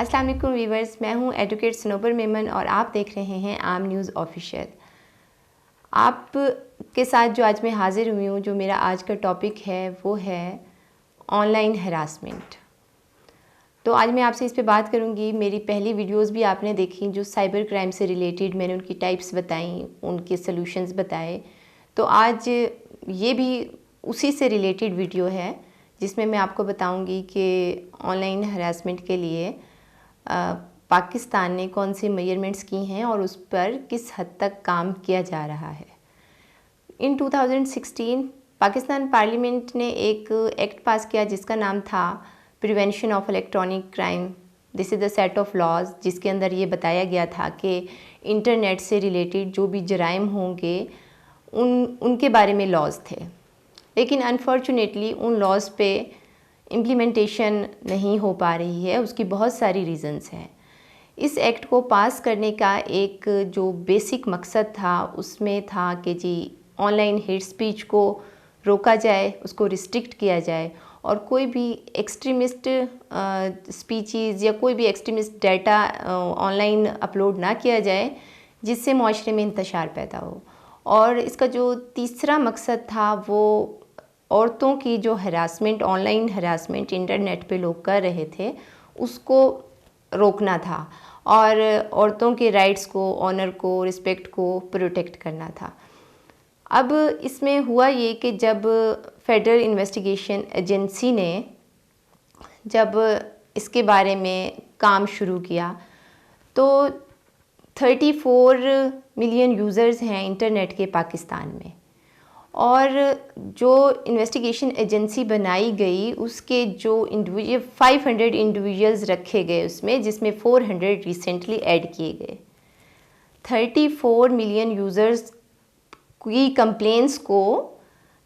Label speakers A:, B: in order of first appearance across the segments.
A: अस्सलाम वालेकुम व्यूवर्स, मैं हूं एडवोकेट सनोबर मेमन और आप देख रहे हैं आम न्यूज़ ऑफिशियल। आप के साथ जो आज मैं हाज़िर हुई हूं, जो मेरा आज का टॉपिक है वो है ऑनलाइन हरासमेंट। तो आज मैं आपसे इस पे बात करूंगी। मेरी पहली वीडियोस भी आपने देखी जो साइबर क्राइम से रिलेटेड, मैंने उनकी टाइप्स बताई, उनके सॉल्यूशंस बताए। तो आज ये भी उसी से रिलेटेड वीडियो है जिसमें मैं आपको बताऊंगी कि ऑनलाइन हरासमेंट के लिए पाकिस्तान ने कौन से मेजरमेंट्स की हैं और उस पर किस हद तक काम किया जा रहा है। इन 2016 पाकिस्तान पार्लियामेंट ने एक एक्ट पास किया जिसका नाम था prevention of electronic crime. This is the set of laws, जिसके अंदर ये बताया गया था कि इंटरनेट से रिलेटेड जो भी जराइम होंगे उनके बारे में लॉज थे। लेकिन अनफॉर्चुनेटली उन लॉज पे इम्प्लीमेंटेशन नहीं हो पा रही है। उसकी बहुत सारी रीज़न्स हैं। इस एक्ट को पास करने का एक जो बेसिक मकसद था उसमें था कि जी ऑनलाइन हेट स्पीच को रोका जाए, उसको रिस्ट्रिक्ट किया जाए और कोई भी एक्सट्रीमिस्ट स्पीचेस या कोई भी एक्सट्रीमिस्ट डाटा ऑनलाइन अपलोड ना किया जाए जिससे माशरे में इंतशार पैदा हो। और इसका जो तीसरा मकसद था वो औरतों की जो हरासमेंट, ऑनलाइन हरासमेंट इंटरनेट पे लोग कर रहे थे, उसको रोकना था और औरतों के राइट्स को, ऑनर को, रिस्पेक्ट को प्रोटेक्ट करना था। अब इसमें हुआ ये कि जब फेडरल इन्वेस्टिगेशन एजेंसी ने जब इसके बारे में काम शुरू किया तो 34 मिलियन यूज़र्स हैं इंटरनेट के पाकिस्तान में। और जो इन्वेस्टिगेशन एजेंसी बनाई गई उसके जो 500 इंडिविजुअल्स रखे गए उसमें, जिसमें 400 रिसेंटली ऐड किए गए। 34 मिलियन यूज़र्स की कंप्लेंट्स को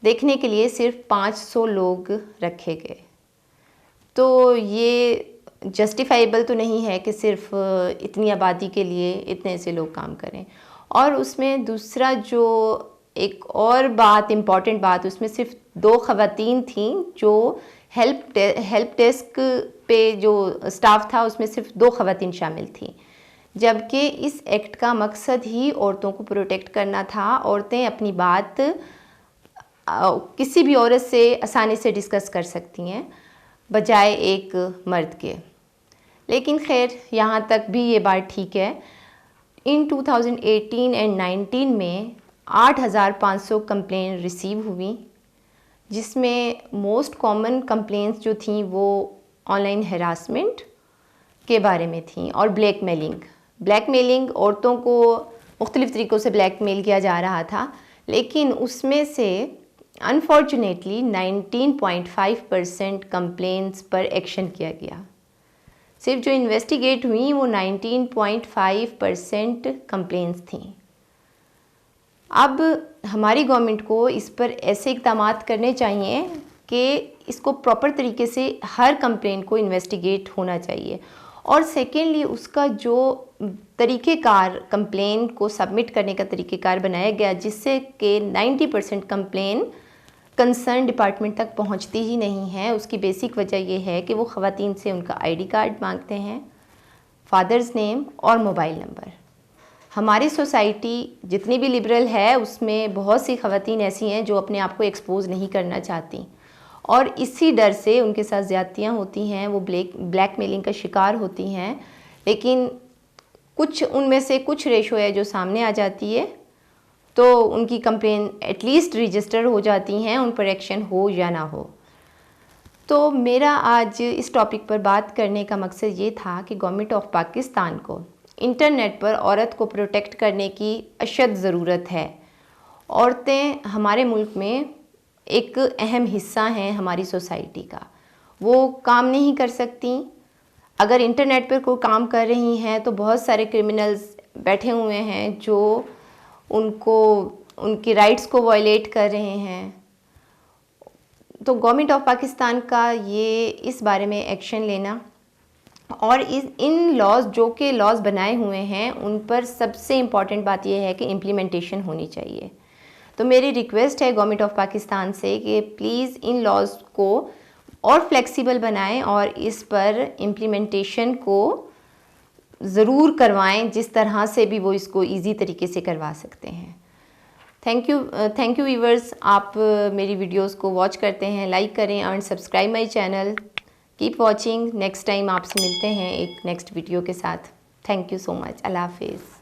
A: देखने के लिए सिर्फ 500 लोग रखे गए। तो ये जस्टिफाइबल तो नहीं है कि सिर्फ इतनी आबादी के लिए इतने से लोग काम करें। और उसमें दूसरा जो एक और बात, इम्पॉर्टेंट बात, उसमें सिर्फ 2 ख़वातीन थीं जो हेल्प डेस्क पे जो स्टाफ था उसमें सिर्फ 2 ख़वातीन शामिल थीं, जबकि इस एक्ट का मकसद ही औरतों को प्रोटेक्ट करना था। औरतें अपनी बात किसी भी औरत से आसानी से डिस्कस कर सकती हैं बजाय एक मर्द के। लेकिन खैर यहाँ तक भी ये बात ठीक है। इन 2018 एंड 19 में 8,500 कंप्लेंट रिसीव हुई, जिसमें मोस्ट कॉमन कंप्लेंट्स जो थी वो ऑनलाइन हरासमेंट के बारे में थी और ब्लैकमेलिंग औरतों को मुख्तलिफ़ तरीक़ों से ब्लैकमेल किया जा रहा था। लेकिन उसमें से अनफॉर्चुनेटली 19.5% कंप्लेंट्स पर एक्शन किया गया। सिर्फ जो इन्वेस्टिगेट हुई वो 19.5% कंप्लेंट्स थी। अब हमारी गवर्नमेंट को इस पर ऐसे इक़दाम करने चाहिए कि इसको प्रॉपर तरीके से हर कंप्लेंट को इन्वेस्टिगेट होना चाहिए। और सेकेंडली उसका जो तरीक़ेकार, कंप्लेंट को सबमिट करने का तरीक़ेकार बनाया गया जिससे कि 90% कंप्लेंट कंसर्न डिपार्टमेंट तक पहुंचती ही नहीं है। उसकी बेसिक वजह यह है कि वो ख़वातीन से उनका आईडी कार्ड मांगते हैं, फादर्स नेम और मोबाइल नंबर। हमारी सोसाइटी जितनी भी लिबरल है उसमें बहुत सी ख़वातीन ऐसी हैं जो अपने आप को एक्सपोज नहीं करना चाहती और इसी डर से उनके साथ ज़्यादतियाँ होती हैं, वो ब्लैकमेलिंग का शिकार होती हैं। लेकिन कुछ उनमें से कुछ रेशो है जो सामने आ जाती है तो उनकी कंप्लेन एटलीस्ट रजिस्टर हो जाती हैं, उन पर एक्शन हो या ना हो। तो मेरा आज इस टॉपिक पर बात करने का मकसद ये था कि गवर्नमेंट ऑफ पाकिस्तान को इंटरनेट पर औरत को प्रोटेक्ट करने की अशद ज़रूरत है। औरतें हमारे मुल्क में एक अहम हिस्सा हैं हमारी सोसाइटी का। वो काम नहीं कर सकती। अगर इंटरनेट पर कोई काम कर रही हैं तो बहुत सारे क्रिमिनल्स बैठे हुए हैं जो उनकी राइट्स को वायलेट कर रहे हैं। तो गवर्नमेंट ऑफ पाकिस्तान का ये इस बारे में एक्शन लेना और इन लॉज जो कि लॉज बनाए हुए हैं उन पर सबसे इम्पॉर्टेंट बात यह है कि इम्प्लीमेंटेशन होनी चाहिए। तो मेरी रिक्वेस्ट है गवर्नमेंट ऑफ पाकिस्तान से कि प्लीज़ इन लॉज को और फ्लेक्सिबल बनाएं और इस पर इम्प्लीमेंटेशन को ज़रूर करवाएं, जिस तरह से भी वो इसको इजी तरीके से करवा सकते हैं। Thank you viewers. आप मेरी वीडियोस को वॉच करते हैं, लाइक करें and subscribe my channel. Keep watching. Next time आपसे मिलते हैं एक नेक्स्ट वीडियो के साथ। Thank you so much. अल्लाह हाफिज़।